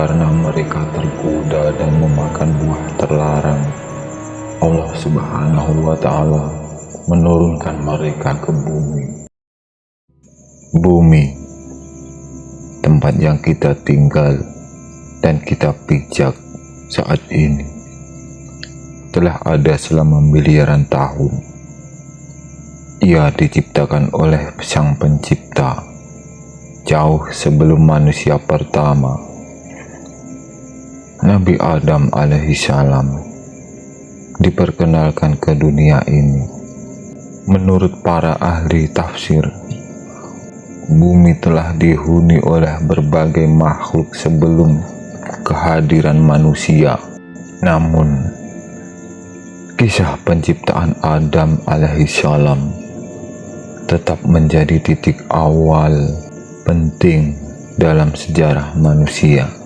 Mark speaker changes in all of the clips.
Speaker 1: karena mereka tergoda dan memakan buah terlarang, Allah Subhanahu wa Ta'ala menurunkan mereka ke bumi. Bumi, tempat yang kita tinggal dan kita pijak saat ini, telah ada selama miliaran tahun. Ia diciptakan oleh Sang Pencipta jauh sebelum manusia pertama, Nabi Adam alaihissalam, diperkenalkan ke dunia ini. Menurut para ahli tafsir, bumi telah dihuni oleh berbagai makhluk sebelum kehadiran manusia. Namun, kisah penciptaan Adam alaihissalam tetap menjadi titik awal penting dalam sejarah manusia.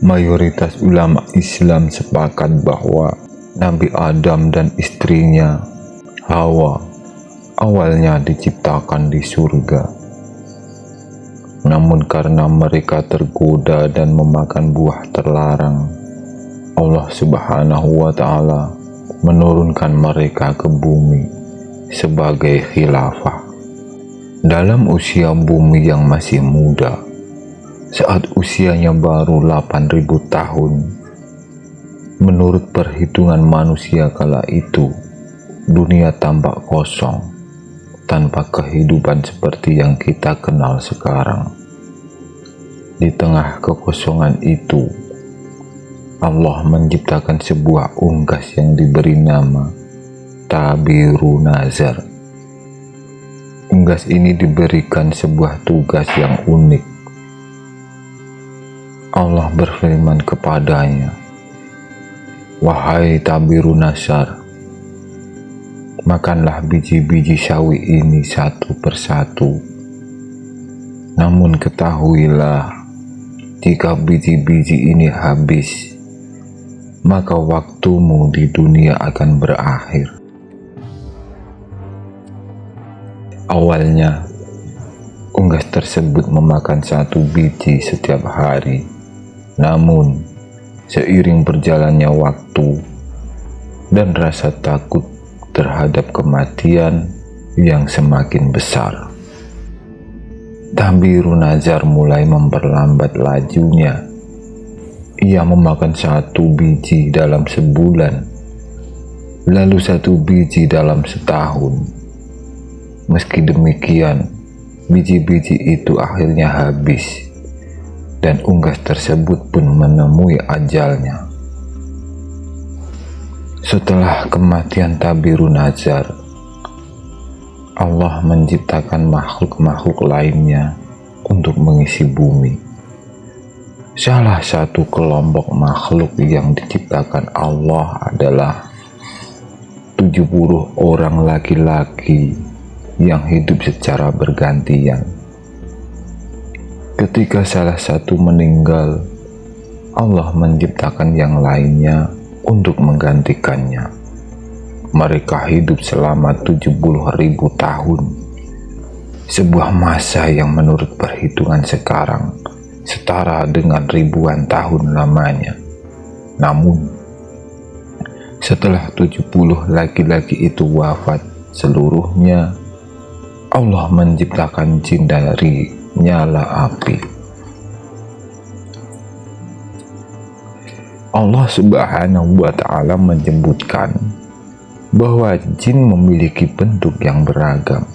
Speaker 1: Mayoritas ulama Islam sepakat bahwa Nabi Adam dan istrinya Hawa awalnya diciptakan di surga. Namun karena mereka tergoda dan memakan buah terlarang, Allah Subhanahu wa Ta'ala menurunkan mereka ke bumi sebagai khilafah. Dalam usia bumi yang masih muda, saat usianya baru 8.000 tahun, menurut perhitungan manusia kala itu, dunia tampak kosong, tanpa kehidupan seperti yang kita kenal sekarang. Di tengah kekosongan itu, Allah menciptakan sebuah unggas yang diberi nama Tabiru Nazar. Unggas ini diberikan sebuah tugas yang unik. Allah berfirman kepadanya, "Wahai Tabiru Nazar, makanlah biji-biji sawi ini satu persatu. Namun ketahuilah, jika biji-biji ini habis, maka waktumu di dunia akan berakhir." Awalnya, unggas tersebut memakan satu biji setiap hari. Namun, seiring berjalannya waktu dan rasa takut terhadap kematian yang semakin besar, Tabiru Nazar mulai memperlambat lajunya. Ia memakan satu biji dalam sebulan, lalu satu biji dalam setahun. Meski demikian, biji-biji itu akhirnya habis, dan unggas tersebut pun menemui ajalnya. Setelah kematian Tabiru Nazar, Allah menciptakan makhluk-makhluk lainnya untuk mengisi bumi. Salah satu kelompok makhluk yang diciptakan Allah adalah 70 orang laki-laki yang hidup secara bergantian. Ketika salah satu meninggal, Allah menciptakan yang lainnya untuk menggantikannya. Mereka hidup selama 70.000 tahun, sebuah masa yang menurut perhitungan sekarang setara dengan ribuan tahun lamanya. Namun, setelah 70 laki-laki itu wafat seluruhnya, Allah menciptakan jin dari nyala api. Allah Subhanahu wa Ta'ala menyebutkan bahwa jin memiliki bentuk yang beragam.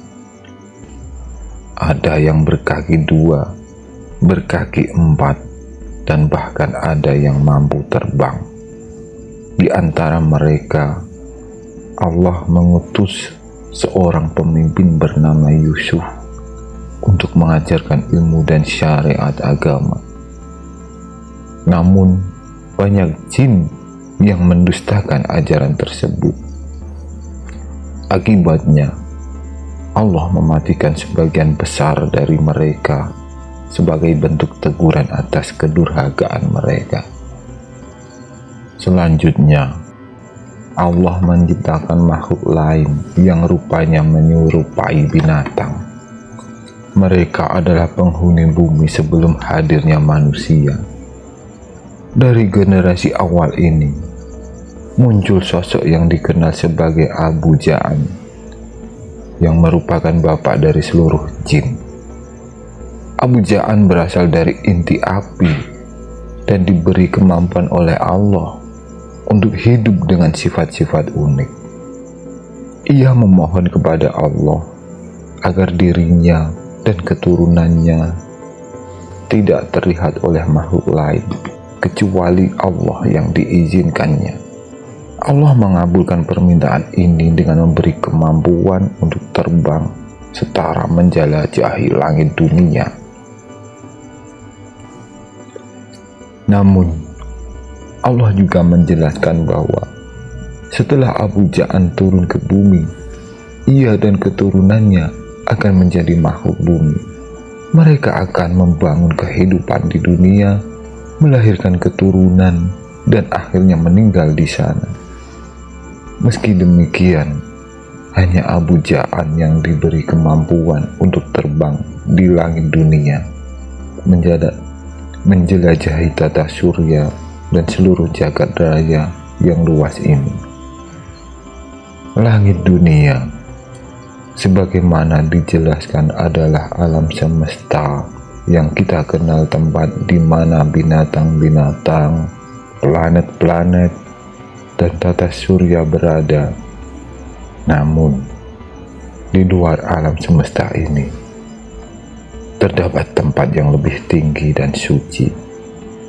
Speaker 1: Ada yang berkaki 2, berkaki 4, dan bahkan ada yang mampu terbang. Di antara mereka, Allah mengutus seorang pemimpin bernama Yusuf untuk mengajarkan ilmu dan syariat agama. Namun, banyak jin yang mendustakan ajaran tersebut. Akibatnya, Allah mematikan sebagian besar dari mereka sebagai bentuk teguran atas kedurhakaan mereka. Selanjutnya, Allah menciptakan makhluk lain yang rupanya menyerupai binatang. Mereka adalah penghuni bumi sebelum hadirnya manusia. Dari generasi awal ini, muncul sosok yang dikenal sebagai Abu Ja'an, yang merupakan bapak dari seluruh jin. Abu Ja'an berasal dari inti api dan diberi kemampuan oleh Allah untuk hidup dengan sifat-sifat unik. Ia memohon kepada Allah agar dirinya dan keturunannya tidak terlihat oleh makhluk lain kecuali Allah yang diizinkannya. Allah mengabulkan permintaan ini dengan memberi kemampuan untuk terbang setara menjelajahi langit dunia. Namun, Allah juga menjelaskan bahwa setelah Abu Ja'an turun ke bumi, ia dan keturunannya akan menjadi makhluk bumi. Mereka akan membangun kehidupan di dunia, melahirkan keturunan, dan akhirnya meninggal di sana. Meski demikian, hanya Abu Ja'an yang diberi kemampuan untuk terbang di langit dunia, menjelajahi tata surya dan seluruh jagat raya yang luas ini. Langit dunia, sebagaimana dijelaskan, adalah alam semesta yang kita kenal, tempat di mana binatang-binatang, planet-planet, dan tata surya berada. Namun, di luar alam semesta ini, terdapat tempat yang lebih tinggi dan suci,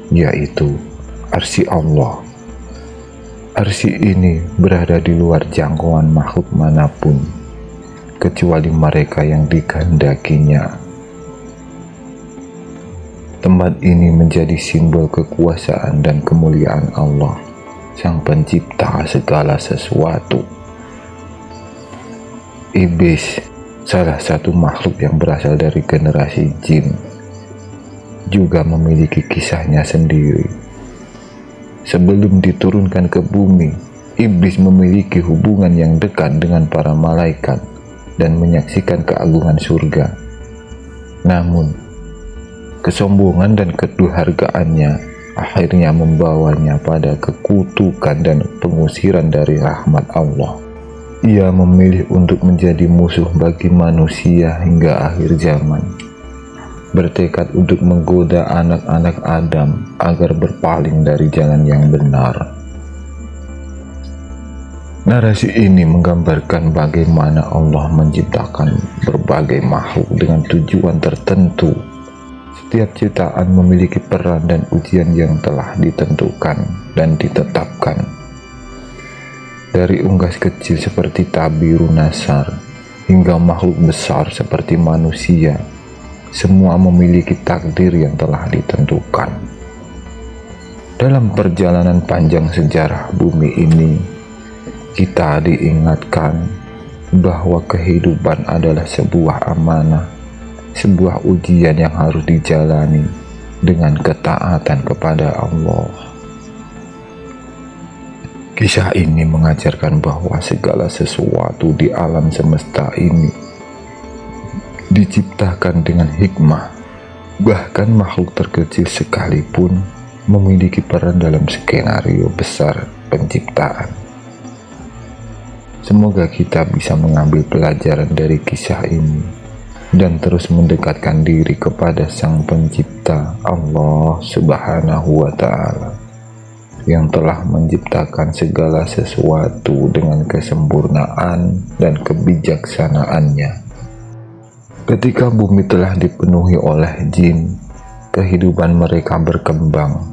Speaker 1: yaitu arsy Allah. Arsy ini berada di luar jangkauan makhluk manapun, kecuali mereka yang dikehendakinya. Tempat ini menjadi simbol kekuasaan dan kemuliaan Allah, Sang Pencipta segala sesuatu. Iblis, salah satu makhluk yang berasal dari generasi jin, juga memiliki kisahnya sendiri. Sebelum diturunkan ke bumi, iblis memiliki hubungan yang dekat dengan para malaikat dan menyaksikan keagungan surga. Namun, kesombongan dan kedurhagaannya akhirnya membawanya pada kekutukan dan pengusiran dari rahmat Allah. Ia memilih untuk menjadi musuh bagi manusia hingga akhir zaman, bertekad untuk menggoda anak-anak Adam agar berpaling dari jalan yang benar. Narasi ini menggambarkan bagaimana Allah menciptakan berbagai makhluk dengan tujuan tertentu. Setiap ciptaan memiliki peran dan ujian yang telah ditentukan dan ditetapkan. Dari unggas kecil seperti tabiru nasar hingga makhluk besar seperti manusia, semua memiliki takdir yang telah ditentukan. Dalam perjalanan panjang sejarah bumi ini, kita diingatkan bahwa kehidupan adalah sebuah amanah, sebuah ujian yang harus dijalani dengan ketaatan kepada Allah. Kisah ini mengajarkan bahwa segala sesuatu di alam semesta ini diciptakan dengan hikmah. Bahkan makhluk terkecil sekalipun memiliki peran dalam skenario besar penciptaan. Semoga kita bisa mengambil pelajaran dari kisah ini dan terus mendekatkan diri kepada Sang Pencipta, Allah Subhanahu wa Ta'ala, yang telah menciptakan segala sesuatu dengan kesempurnaan dan kebijaksanaannya. Ketika bumi telah dipenuhi oleh jin, kehidupan mereka berkembang.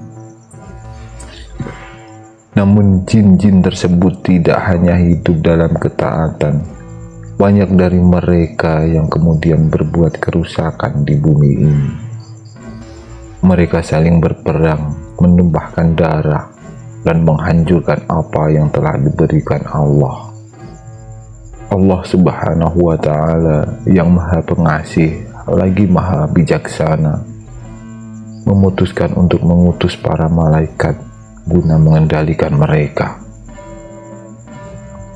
Speaker 1: Namun jin-jin tersebut tidak hanya hidup dalam ketaatan. Banyak dari mereka yang kemudian berbuat kerusakan di bumi ini. Mereka saling berperang, menumpahkan darah, dan menghancurkan apa yang telah diberikan Allah. Allah Subhanahu wa Ta'ala yang Maha Pengasih lagi Maha Bijaksana memutuskan untuk mengutus para malaikat guna mengendalikan mereka.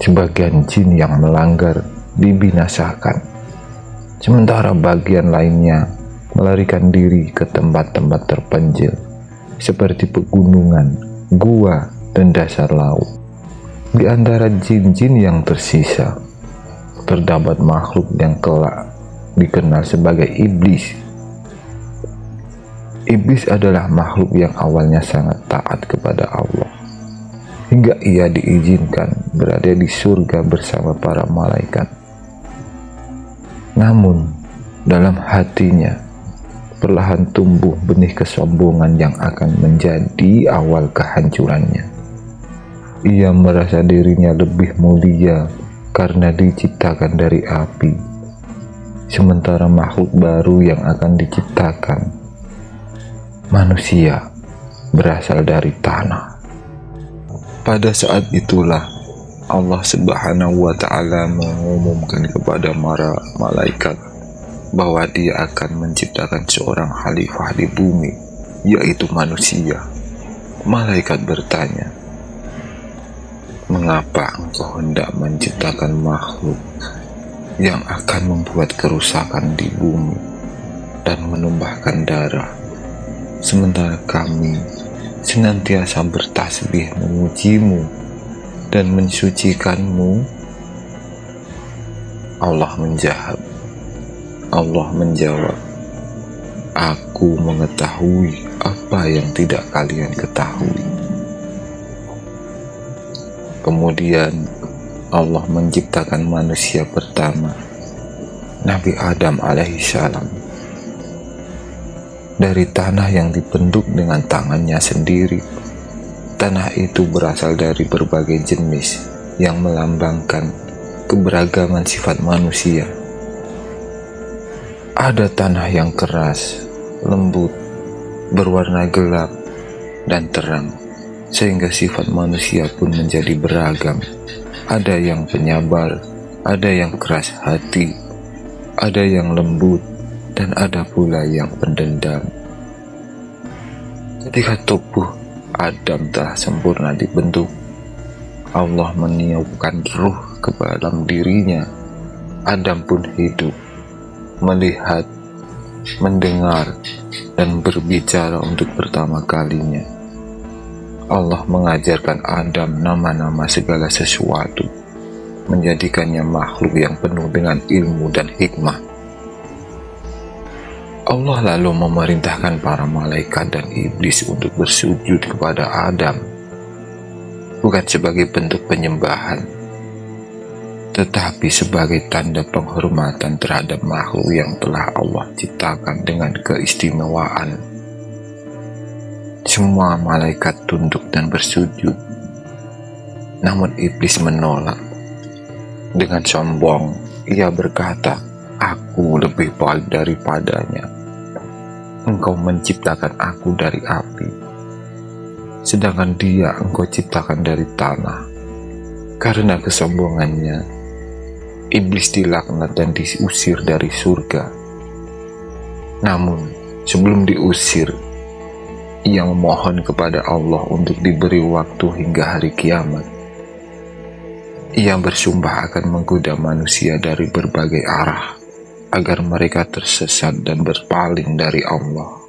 Speaker 1: Sebagian jin yang melanggar dibinasakan, sementara bagian lainnya melarikan diri ke tempat-tempat terpencil seperti pegunungan, gua, dan dasar laut. Di antara jin-jin yang tersisa, terdapat makhluk yang kelak dikenal sebagai iblis. Iblis adalah makhluk yang awalnya sangat taat kepada Allah, hingga ia diizinkan berada di surga bersama para malaikat. Namun, dalam hatinya perlahan tumbuh benih kesombongan yang akan menjadi awal kehancurannya. Ia merasa dirinya lebih mulia karena diciptakan dari api, sementara makhluk baru yang akan diciptakan, manusia, berasal dari tanah. Pada saat itulah Allah Subhanahu wa Ta'ala mengumumkan kepada para malaikat bahwa Dia akan menciptakan seorang khalifah di bumi, yaitu manusia. Malaikat bertanya, "Mengapa engkau hendak menciptakan makhluk yang akan membuat kerusakan di bumi dan menumpahkan darah, sementara kami senantiasa bertasbih memujimu dan mensucikanmu?" Allah menjawab, "Aku mengetahui apa yang tidak kalian ketahui." Kemudian Allah menciptakan manusia pertama, Nabi Adam alaihissalam, dari tanah yang dibentuk dengan tangannya sendiri. Tanah itu berasal dari berbagai jenis yang melambangkan keberagaman sifat manusia. Ada tanah yang keras, lembut, berwarna gelap, dan terang, sehingga sifat manusia pun menjadi beragam. Ada yang penyabar, ada yang keras hati, ada yang lembut, dan ada pula yang pendendam. Ketika tubuh Adam telah sempurna dibentuk, Allah meniupkan ruh ke dalam dirinya. Adam pun hidup, melihat, mendengar, dan berbicara untuk pertama kalinya. Allah mengajarkan Adam nama-nama segala sesuatu, menjadikannya makhluk yang penuh dengan ilmu dan hikmah. Allah lalu memerintahkan para malaikat dan iblis untuk bersujud kepada Adam, bukan sebagai bentuk penyembahan, tetapi sebagai tanda penghormatan terhadap makhluk yang telah Allah ciptakan dengan keistimewaan. Semua malaikat tunduk dan bersujud, namun iblis menolak. Dengan sombong, ia berkata, "Aku lebih baik daripadanya. Engkau menciptakan aku dari api, sedangkan dia engkau ciptakan dari tanah." Karena kesombongannya, iblis dilaknat dan diusir dari surga. Namun, sebelum diusir, ia memohon kepada Allah untuk diberi waktu hingga hari kiamat. Ia bersumpah akan menggoda manusia dari berbagai arah, agar mereka tersesat dan berpaling dari Allah.